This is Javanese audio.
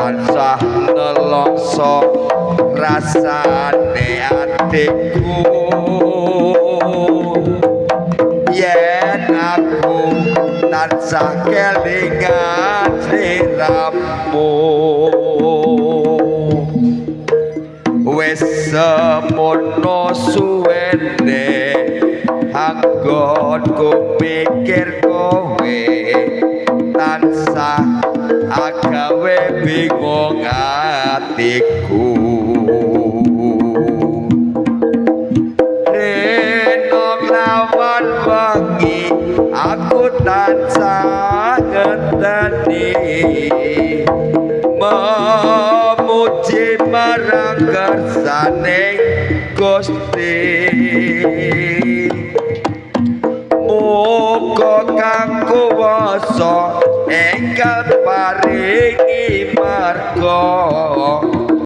tansah nelongso rasane atiku yen aku tansah kelingan sliramu wis semono suwene anggonku mikir kowe tansah agawe bingung atiku renong lawan wengi aku tansah ngenteni memuji marang kersane Gusti muga kang kuwasa enggal paringi marga